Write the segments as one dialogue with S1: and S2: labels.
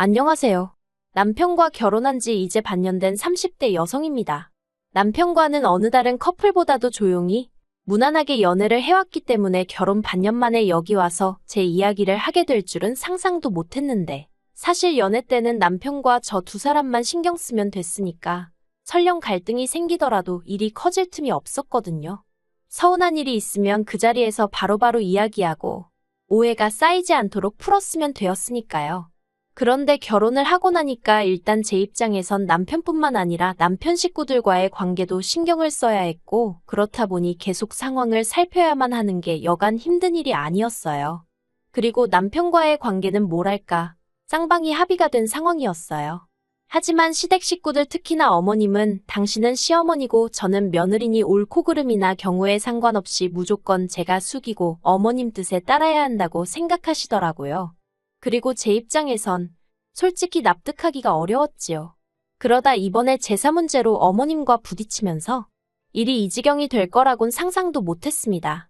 S1: 안녕하세요. 남편과 결혼한 지 이제 반년 된 30대 여성입니다. 남편과는 어느 다른 커플보다도 조용히, 무난하게 연애를 해왔기 때문에 결혼 반년 만에 여기 와서 제 이야기를 하게 될 줄은 상상도 못했는데, 사실 연애 때는 남편과 저 두 사람만 신경 쓰면 됐으니까 설령 갈등이 생기더라도 일이 커질 틈이 없었거든요. 서운한 일이 있으면 그 자리에서 바로바로 이야기하고 오해가 쌓이지 않도록 풀었으면 되었으니까요. 그런데 결혼을 하고 나니까 일단 제 입장에선 남편뿐만 아니라 남편 식구들과의 관계도 신경을 써야 했고, 그렇다 보니 계속 상황을 살펴야만 하는 게 여간 힘든 일이 아니었어요. 그리고 남편과의 관계는 뭐랄까, 쌍방이 합의가 된 상황이었어요. 하지만 시댁 식구들, 특히나 어머님은 당신은 시어머니고 저는 며느리니 옳고 그름이나 경우에 상관없이 무조건 제가 숙이고 어머님 뜻에 따라야 한다고 생각하시더라고요. 그리고 제 입장에선 솔직히 납득하기가 어려웠지요. 그러다 이번에 제사 문제로 어머님과 부딪히면서 일이 이 지경이 될 거라곤 상상도 못했습니다.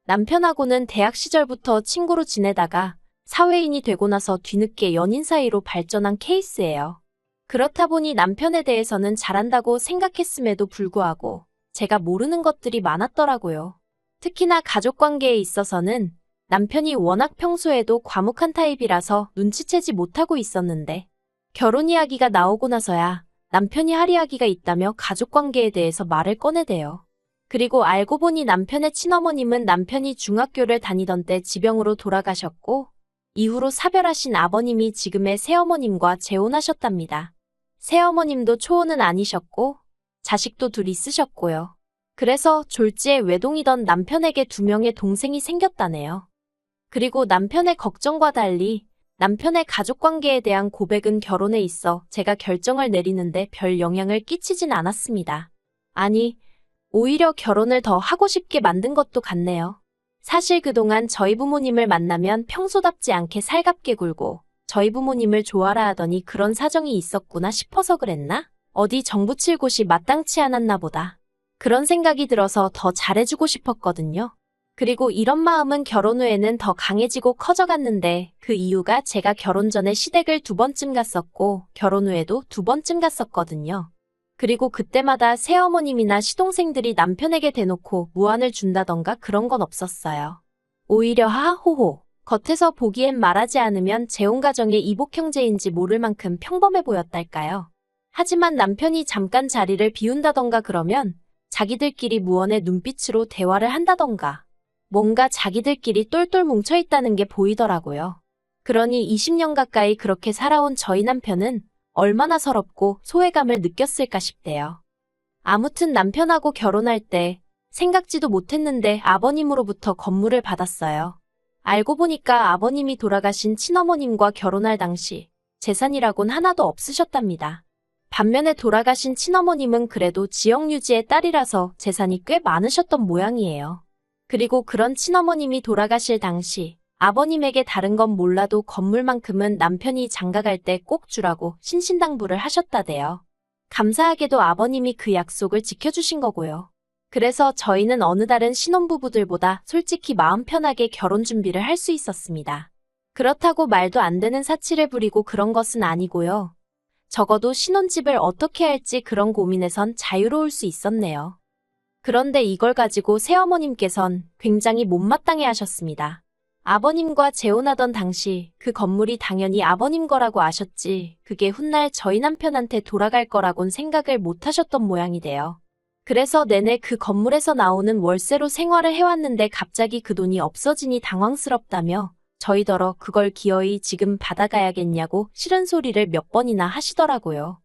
S1: 남편하고는 대학 시절부터 친구로 지내다가 사회인이 되고 나서 뒤늦게 연인 사이로 발전한 케이스예요. 그렇다 보니 남편에 대해서는 잘한다고 생각했음에도 불구하고 제가 모르는 것들이 많았더라고요. 특히나 가족관계에 있어서는 남편이 워낙 평소에도 과묵한 타입이라서 눈치채지 못하고 있었는데, 결혼 이야기가 나오고 나서야 남편이 할 이야기가 있다며 가족관계에 대해서 말을 꺼내대요. 그리고 알고 보니 남편의 친어머님은 남편이 중학교를 다니던 때 지병으로 돌아가셨고, 이후로 사별하신 아버님이 지금의 새어머님과 재혼하셨답니다. 새어머님도 초혼은 아니셨고 자식도 둘 있으셨고요. 그래서 졸지에 외동이던 남편에게 2명의 동생이 생겼다네요. 그리고 남편의 걱정과 달리 남편의 가족관계에 대한 고백은 결혼에 있어 제가 결정을 내리는데 별 영향을 끼치진 않았습니다. 아니, 오히려 결혼을 더 하고 싶게 만든 것도 같네요. 사실 그동안 저희 부모님을 만나면 평소답지 않게 살갑게 굴고 저희 부모님을 좋아라 하더니 그런 사정이 있었구나 싶어서 그랬나? 어디 정붙일 곳이 마땅치 않았나 보다. 그런 생각이 들어서 더 잘해주고 싶었거든요. 그리고 이런 마음은 결혼 후에는 더 강해지고 커져갔는데, 그 이유가 제가 결혼 전에 시댁을 2번쯤 갔었고 결혼 후에도 2번쯤 갔었거든요. 그리고 그때마다 새어머님이나 시동생들이 남편에게 대놓고 무안을 준다던가 그런 건 없었어요. 오히려 하하호호, 겉에서 보기엔 말하지 않으면 재혼가정의 이복 형제인지 모를 만큼 평범해 보였달까요. 하지만 남편이 잠깐 자리를 비운다던가 그러면 자기들끼리 무언의 눈빛으로 대화를 한다던가 뭔가 자기들끼리 똘똘 뭉쳐있다는 게 보이더라고요. 그러니 20년 가까이 그렇게 살아온 저희 남편은 얼마나 서럽고 소외감을 느꼈을까 싶대요. 아무튼 남편하고 결혼할 때 생각지도 못했는데 아버님으로부터 건물을 받았어요. 알고 보니까 아버님이 돌아가신 친어머님과 결혼할 당시 재산이라곤 하나도 없으셨답니다. 반면에 돌아가신 친어머님은 그래도 지역유지의 딸이라서 재산이 꽤 많으셨던 모양이에요. 그리고 그런 친어머님이 돌아가실 당시 아버님에게 다른 건 몰라도 건물만큼은 남편이 장가갈 때 꼭 주라고 신신당부를 하셨다대요. 감사하게도 아버님이 그 약속을 지켜주신 거고요. 그래서 저희는 어느 다른 신혼부부들보다 솔직히 마음 편하게 결혼 준비를 할 수 있었습니다. 그렇다고 말도 안 되는 사치를 부리고 그런 것은 아니고요. 적어도 신혼집을 어떻게 할지 그런 고민에선 자유로울 수 있었네요. 그런데 이걸 가지고 새어머님께선 굉장히 못마땅해 하셨습니다. 아버님과 재혼하던 당시 그 건물이 당연히 아버님 거라고 아셨지, 그게 훗날 저희 남편한테 돌아갈 거라곤 생각을 못 하셨던 모양이 돼요. 그래서 내내 그 건물에서 나오는 월세로 생활을 해왔는데 갑자기 그 돈이 없어지니 당황스럽다며 저희더러 그걸 기어이 지금 받아가야겠냐고 싫은 소리를 몇 번이나 하시더라고요.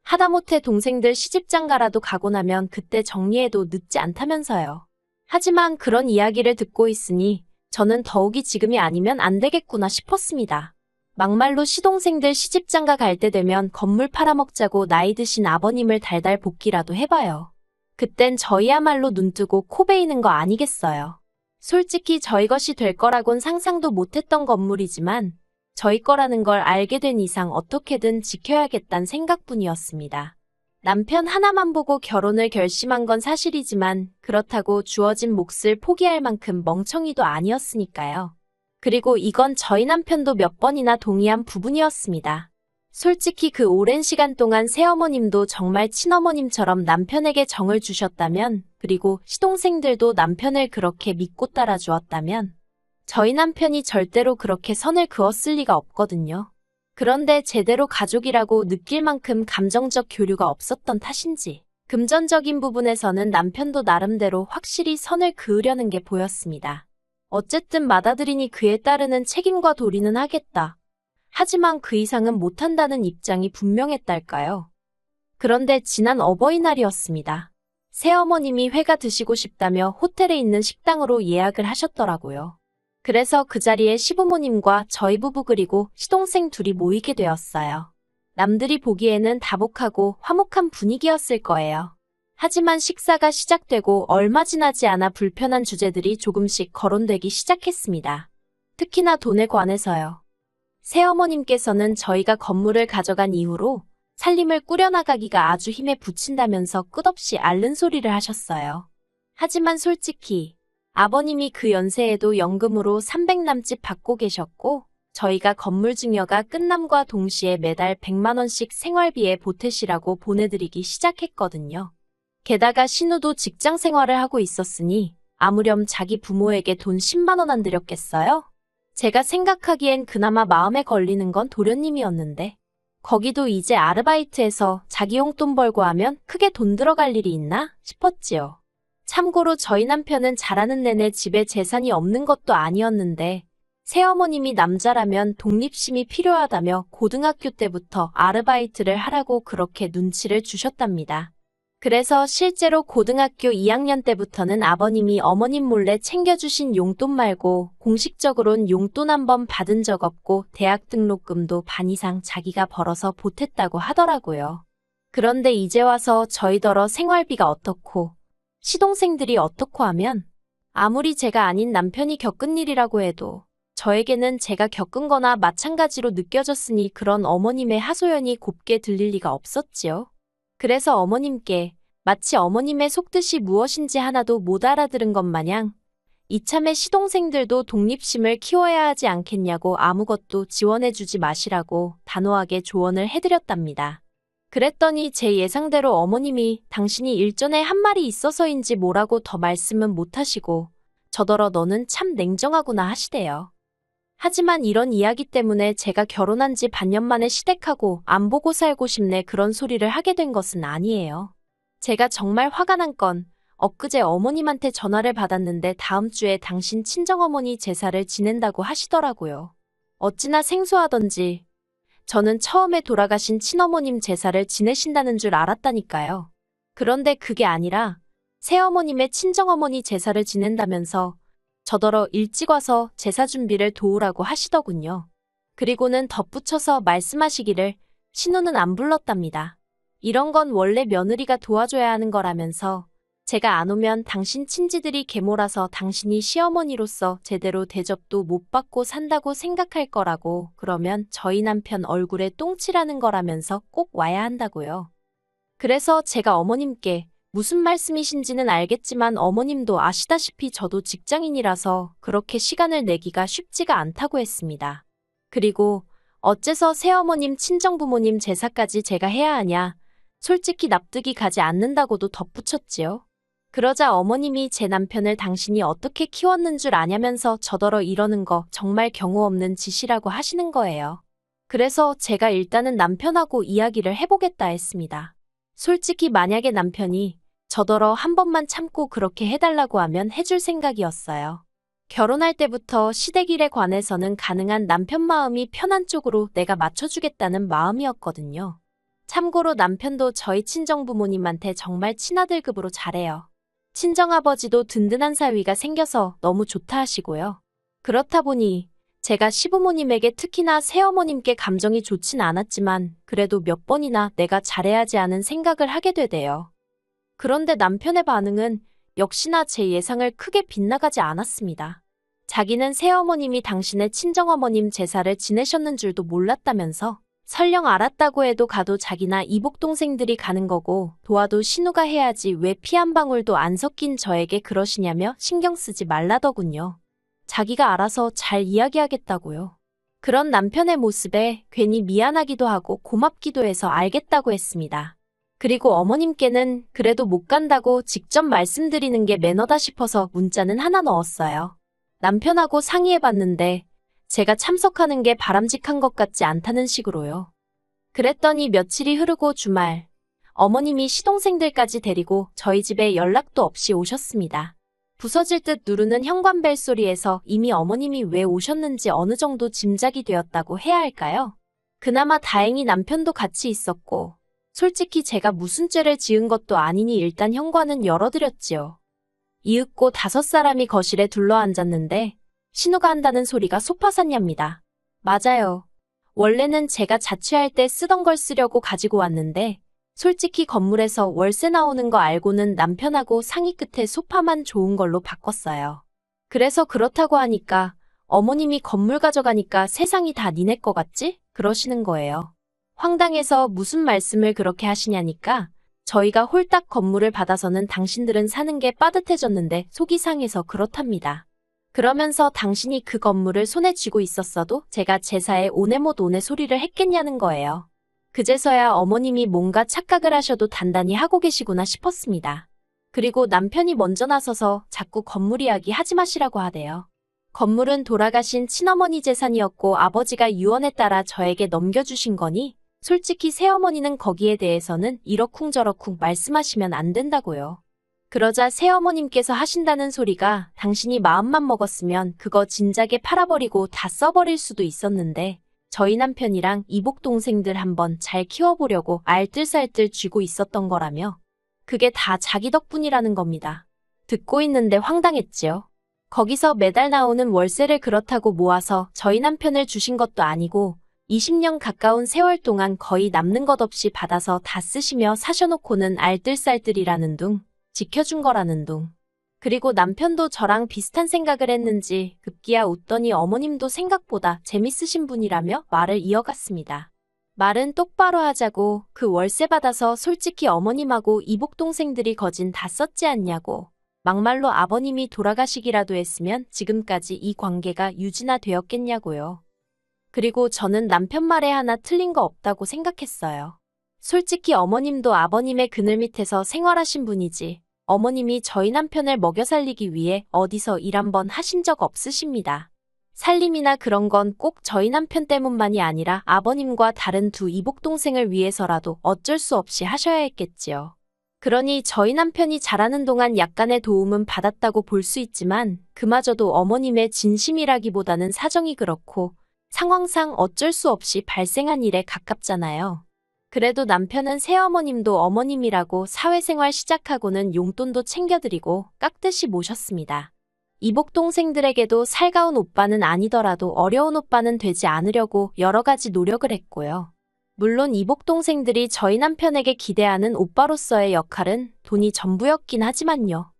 S1: 하다못해 동생들 시집장가라도 가고 나면 그때 정리해도 늦지 않다면서요. 하지만 그런 이야기를 듣고 있으니 저는 더욱이 지금이 아니면 안 되겠구나 싶었습니다. 막말로 시동생들 시집장가 갈 때 되면 건물 팔아먹자고 나이 드신 아버님을 달달 볶기라도 해봐요. 그땐 저희야말로 눈뜨고 코 베이는 거 아니겠어요. 솔직히 저희 것이 될 거라곤 상상도 못했던 건물이지만 저희 거라는 걸 알게 된 이상 어떻게든 지켜야겠다는 생각뿐이었습니다. 남편 하나만 보고 결혼을 결심한 건 사실이지만 그렇다고 주어진 몫을 포기할 만큼 멍청이도 아니었으니까요. 그리고 이건 저희 남편도 몇 번이나 동의한 부분이었습니다. 솔직히 그 오랜 시간 동안 새어머님도 정말 친어머님처럼 남편에게 정을 주셨다면, 그리고 시동생들도 남편을 그렇게 믿고 따라주었다면, 저희 남편이 절대로 그렇게 선을 그었을 리가 없거든요. 그런데 제대로 가족이라고 느낄 만큼 감정적 교류가 없었던 탓인지, 금전적인 부분에서는 남편도 나름대로 확실히 선을 그으려는 게 보였습니다. 어쨌든 맏아들이니 그에 따르는 책임과 도리는 하겠다. 하지만 그 이상은 못한다는 입장이 분명했달까요? 그런데 지난 어버이날이었습니다. 새어머님이 회가 드시고 싶다며 호텔에 있는 식당으로 예약을 하셨더라고요. 그래서 그 자리에 시부모님과 저희 부부 그리고 시동생 둘이 모이게 되었어요. 남들이 보기에는 다복하고 화목한 분위기였을 거예요. 하지만 식사가 시작되고 얼마 지나지 않아 불편한 주제들이 조금씩 거론되기 시작했습니다. 특히나 돈에 관해서요. 새어머님께서는 저희가 건물을 가져간 이후로 살림을 꾸려나가기가 아주 힘에 부친다면서 끝없이 앓는 소리를 하셨어요. 하지만 솔직히 아버님이 그 연세에도 연금으로 300 남짓 받고 계셨고 저희가 건물 증여가 끝남과 동시에 매달 100만 원씩 생활비에 보태시라고 보내드리기 시작했거든요. 게다가 신우도 직장 생활을 하고 있었으니 아무렴 자기 부모에게 돈 10만 원 안 드렸겠어요? 제가 생각하기엔 그나마 마음에 걸리는 건 도련님이었는데 거기도 이제 아르바이트해서 자기 용돈 벌고 하면 크게 돈 들어갈 일이 있나 싶었지요. 참고로 저희 남편은 자라는 내내 집에 재산이 없는 것도 아니었는데 새어머님이 남자라면 독립심이 필요하다며 고등학교 때부터 아르바이트를 하라고 그렇게 눈치를 주셨답니다. 그래서 실제로 고등학교 2학년 때부터는 아버님이 어머님 몰래 챙겨주신 용돈 말고 공식적으론 용돈 한 번 받은 적 없고 대학 등록금도 반 이상 자기가 벌어서 보탰다고 하더라고요. 그런데 이제 와서 저희더러 생활비가 어떻고 시동생들이 어떻고 하면 아무리 제가 아닌 남편이 겪은 일이라고 해도 저에게는 제가 겪은 거나 마찬가지로 느껴졌으니 그런 어머님의 하소연이 곱게 들릴 리가 없었지요. 그래서 어머님께 마치 어머님의 속뜻이 무엇인지 하나도 못 알아들은 것 마냥 이참에 시동생들도 독립심을 키워야 하지 않겠냐고 아무것도 지원해주지 마시라고 단호하게 조언을 해드렸답니다. 그랬더니 제 예상대로 어머님이 당신이 일전에 한 말이 있어서인지 뭐라고 더 말씀은 못하시고 저더러 너는 참 냉정하구나 하시대요. 하지만 이런 이야기 때문에 제가 결혼한 지 반년 만에 시댁하고 안 보고 살고 싶네 그런 소리를 하게 된 것은 아니에요. 제가 정말 화가 난 건 엊그제 어머님한테 전화를 받았는데 다음 주에 당신 친정어머니 제사를 지낸다고 하시더라고요. 어찌나 생소하던지 저는 처음에 돌아가신 친어머님 제사를 지내신다는 줄 알았다니까요. 그런데 그게 아니라 새어머님의 친정어머니 제사를 지낸다면서 저더러 일찍 와서 제사 준비를 도우라고 하시더군요. 그리고는 덧붙여서 말씀하시기를 신우는 안 불렀답니다. 이런 건 원래 며느리가 도와줘야 하는 거라면서 제가 안 오면 당신 친지들이 계몰아서 당신이 시어머니로서 제대로 대접도 못 받고 산다고 생각할 거라고 그러면 저희 남편 얼굴에 똥칠하는 거라면서 꼭 와야 한다고요. 그래서 제가 어머님께 무슨 말씀이신지는 알겠지만 어머님도 아시다시피 저도 직장인이라서 그렇게 시간을 내기가 쉽지가 않다고 했습니다. 그리고 어째서 새어머님 친정부모님 제사까지 제가 해야 하냐, 솔직히 납득이 가지 않는다고도 덧붙였지요. 그러자 어머님이 제 남편을 당신이 어떻게 키웠는 줄 아냐면서 저더러 이러는 거 정말 경우 없는 짓이라고 하시는 거예요. 그래서 제가 일단은 남편하고 이야기를 해보겠다 했습니다. 솔직히 만약에 남편이 저더러 한 번만 참고 그렇게 해달라고 하면 해줄 생각이었어요. 결혼할 때부터 시댁일에 관해서는 가능한 남편 마음이 편한 쪽으로 내가 맞춰주겠다는 마음이었거든요. 참고로 남편도 저희 친정부모님한테 정말 친아들급으로 잘해요. 친정아버지도 든든한 사위가 생겨서 너무 좋다 하시고요. 그렇다 보니 제가 시부모님에게 특히나 새어머님께 감정이 좋진 않았지만 그래도 몇 번이나 내가 잘해야지 하는 생각을 하게 되대요. 그런데 남편의 반응은 역시나 제 예상을 크게 빗나가지 않았습니다. 자기는 새어머님이 당신의 친정어머님 제사를 지내셨는 줄도 몰랐다면서 설령 알았다고 해도 가도 자기나 이복 동생들이 가는 거고 도와도 신우가 해야지 왜 피 한 방울도 안 섞인 저에게 그러시냐며 신경 쓰지 말라더군요. 자기가 알아서 잘 이야기하겠다고요. 그런 남편의 모습에 괜히 미안하기도 하고 고맙기도 해서 알겠다고 했습니다. 그리고 어머님께는 그래도 못 간다고 직접 말씀드리는 게 매너다 싶어서 문자는 하나 넣었어요. 남편하고 상의해봤는데 제가 참석하는 게 바람직한 것 같지 않다는 식으로요. 그랬더니 며칠이 흐르고 주말, 어머님이 시동생들까지 데리고 저희 집에 연락도 없이 오셨습니다. 부서질 듯 누르는 현관벨 소리에서 이미 어머님이 왜 오셨는지 어느 정도 짐작이 되었다고 해야 할까요? 그나마 다행히 남편도 같이 있었고, 솔직히 제가 무슨 죄를 지은 것도 아니니 일단 현관은 열어드렸지요. 이윽고 5사람이 거실에 둘러앉았는데 신우가 한다는 소리가 소파샀냐입니다. 맞아요. 원래는 제가 자취할 때 쓰던 걸 쓰려고 가지고 왔는데 솔직히 건물에서 월세 나오는 거 알고는 남편하고 상의 끝에 소파만 좋은 걸로 바꿨어요. 그래서 그렇다고 하니까 어머님이 건물 가져가니까 세상이 다 니네 거 같지? 그러시는 거예요. 황당해서 무슨 말씀을 그렇게 하시냐니까 저희가 홀딱 건물을 받아서는 당신들은 사는 게 빠듯해졌는데 속이 상해서 그렇답니다. 그러면서 당신이 그 건물을 손에 쥐고 있었어도 제가 제사에 오네못 오네 소리를 했겠냐는 거예요. 그제서야 어머님이 뭔가 착각을 하셔도 단단히 하고 계시구나 싶었습니다. 그리고 남편이 먼저 나서서 자꾸 건물 이야기 하지 마시라고 하대요. 건물은 돌아가신 친어머니 재산이었고 아버지가 유언에 따라 저에게 넘겨주신 거니 솔직히 새어머니는 거기에 대해서는 이러쿵저러쿵 말씀하시면 안 된다고요. 그러자 새어머님께서 하신다는 소리가 당신이 마음만 먹었으면 그거 진작에 팔아버리고 다 써버릴 수도 있었는데 저희 남편이랑 이복 동생들 한번 잘 키워보려고 알뜰살뜰 쥐고 있었던 거라며 그게 다 자기 덕분이라는 겁니다. 듣고 있는데 황당했지요. 거기서 매달 나오는 월세를 그렇다고 모아서 저희 남편을 주신 것도 아니고 20년 가까운 세월 동안 거의 남는 것 없이 받아서 다 쓰시며 사셔놓고는 알뜰살뜰이라는 둥, 지켜준 거라는 둥. 그리고 남편도 저랑 비슷한 생각을 했는지 급기야 웃더니 어머님도 생각보다 재밌으신 분이라며 말을 이어갔습니다. 말은 똑바로 하자고 그 월세 받아서 솔직히 어머님하고 이복 동생들이 거진 다 썼지 않냐고. 막말로 아버님이 돌아가시기라도 했으면 지금까지 이 관계가 유지나 되었겠냐고요. 그리고 저는 남편 말에 하나 틀린 거 없다고 생각했어요. 솔직히 어머님도 아버님의 그늘 밑에서 생활하신 분이지 어머님이 저희 남편을 먹여 살리기 위해 어디서 일 한번 하신 적 없으십니다. 살림이나 그런 건 꼭 저희 남편 때문만이 아니라 아버님과 다른 두 이복 동생을 위해서라도 어쩔 수 없이 하셔야 했겠지요. 그러니 저희 남편이 자라는 동안 약간의 도움은 받았다고 볼 수 있지만 그마저도 어머님의 진심이라기보다는 사정이 그렇고 상황상 어쩔 수 없이 발생한 일에 가깝잖아요. 그래도 남편은 새어머님도 어머님이라고 사회생활 시작하고는 용돈도 챙겨드리고 깍듯이 모셨습니다. 이복 동생들에게도 살가운 오빠는 아니더라도 어려운 오빠는 되지 않으려고 여러 가지 노력을 했고요. 물론 이복 동생들이 저희 남편에게 기대하는 오빠로서의 역할은 돈이 전부였긴 하지만요.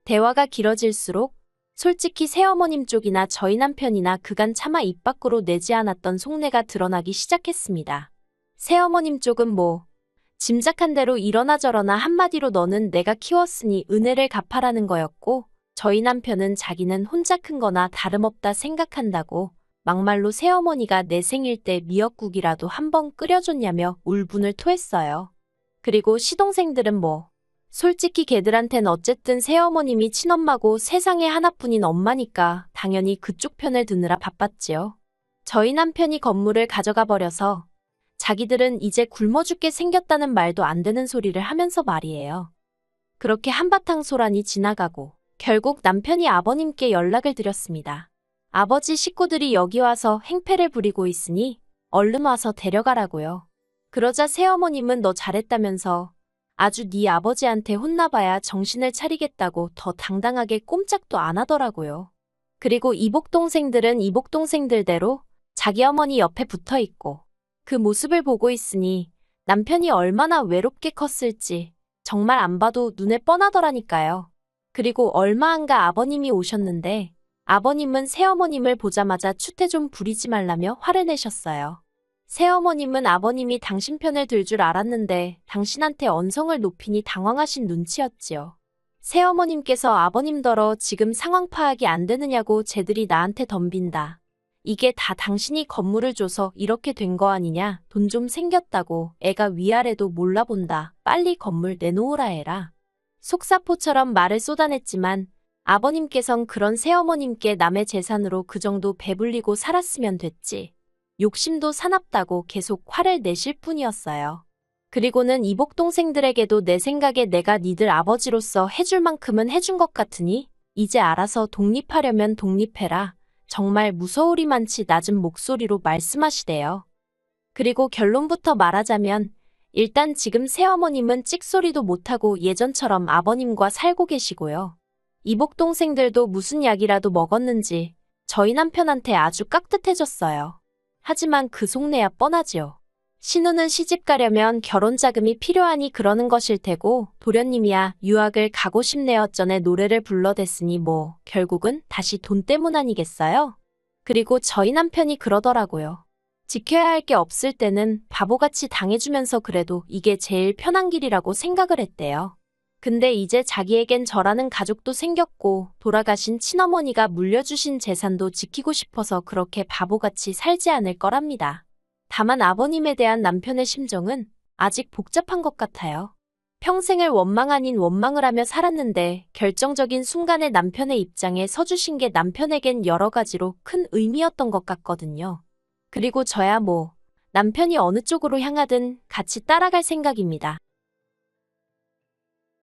S1: 대화가 길어질수록 솔직히 새어머님 쪽이나 저희 남편이나 그간 차마 입 밖으로 내지 않았던 속내가 드러나기 시작했습니다. 새어머님 쪽은 뭐 짐작한 대로 이러나 저러나 한마디로 너는 내가 키웠으니 은혜를 갚아라는 거였고 저희 남편은 자기는 혼자 큰 거나 다름없다 생각한다고 막말로 새어머니가 내 생일 때 미역국이라도 한번 끓여줬냐며 울분을 토했어요. 그리고 시동생들은 뭐 솔직히 걔들한텐 어쨌든 새어머님이 친엄마고 세상에 하나뿐인 엄마니까 당연히 그쪽 편을 드느라 바빴지요. 저희 남편이 건물을 가져가 버려서 자기들은 이제 굶어 죽게 생겼다는 말도 안 되는 소리를 하면서 말이에요. 그렇게 한바탕 소란이 지나가고 결국 남편이 아버님께 연락을 드렸습니다. 아버지 식구들이 여기 와서 행패를 부리고 있으니 얼른 와서 데려가라고요. 그러자 새어머님은 너 잘했다면서 아주 네 아버지한테 혼나봐야 정신을 차리겠다고 더 당당하게 꼼짝도 안 하더라고요. 그리고 이복 동생들은 이복 동생들대로 자기 어머니 옆에 붙어 있고 그 모습을 보고 있으니 남편이 얼마나 외롭게 컸을지 정말 안 봐도 눈에 뻔하더라니까요. 그리고 얼마 안가 아버님이 오셨는데 아버님은 새어머님을 보자마자 추태 좀 부리지 말라며 화를 내셨어요. 새어머님은 아버님이 당신 편을 들 줄 알았는데 당신한테 언성을 높이니 당황하신 눈치였지요. 새어머님께서 아버님더러 지금 상황 파악이 안 되느냐고 쟤들이 나한테 덤빈다. 이게 다 당신이 건물을 줘서 이렇게 된 거 아니냐? 돈 좀 생겼다고 애가 위아래도 몰라본다. 빨리 건물 내놓으라 해라. 속사포처럼 말을 쏟아냈지만 아버님께선 그런 새어머님께 남의 재산으로 그 정도 배불리고 살았으면 됐지. 욕심도 사납다고 계속 화를 내실 뿐이었어요. 그리고는 이복 동생들에게도 내 생각에 내가 니들 아버지로서 해줄 만큼은 해준 것 같으니 이제 알아서 독립하려면 독립해라. 정말 무서우리만치 낮은 목소리로 말씀하시대요. 그리고 결론부터 말하자면 일단 지금 새어머님은 찍소리도 못하고 예전처럼 아버님과 살고 계시고요. 이복 동생들도 무슨 약이라도 먹었는지 저희 남편한테 아주 깍듯해졌어요. 하지만 그 속내야 뻔하지요. 신우는 시집 가려면 결혼 자금이 필요하니 그러는 것일 테고 도련님이야 유학을 가고 싶네요 전에 노래를 불러댔으니 뭐 결국은 다시 돈 때문 아니겠어요? 그리고 저희 남편이 그러더라고요. 지켜야 할 게 없을 때는 바보같이 당해주면서 그래도 이게 제일 편한 길이라고 생각을 했대요. 근데 이제 자기에겐 저라는 가족도 생겼고 돌아가신 친어머니가 물려주신 재산도 지키고 싶어서 그렇게 바보같이 살지 않을 거랍니다. 다만 아버님에 대한 남편의 심정은 아직 복잡한 것 같아요. 평생을 원망 아닌 원망을 하며 살았는데 결정적인 순간에 남편의 입장에 서주신 게 남편에겐 여러 가지로 큰 의미였던 것 같거든요. 그리고 저야 뭐 남편이 어느 쪽으로 향하든 같이 따라갈 생각입니다.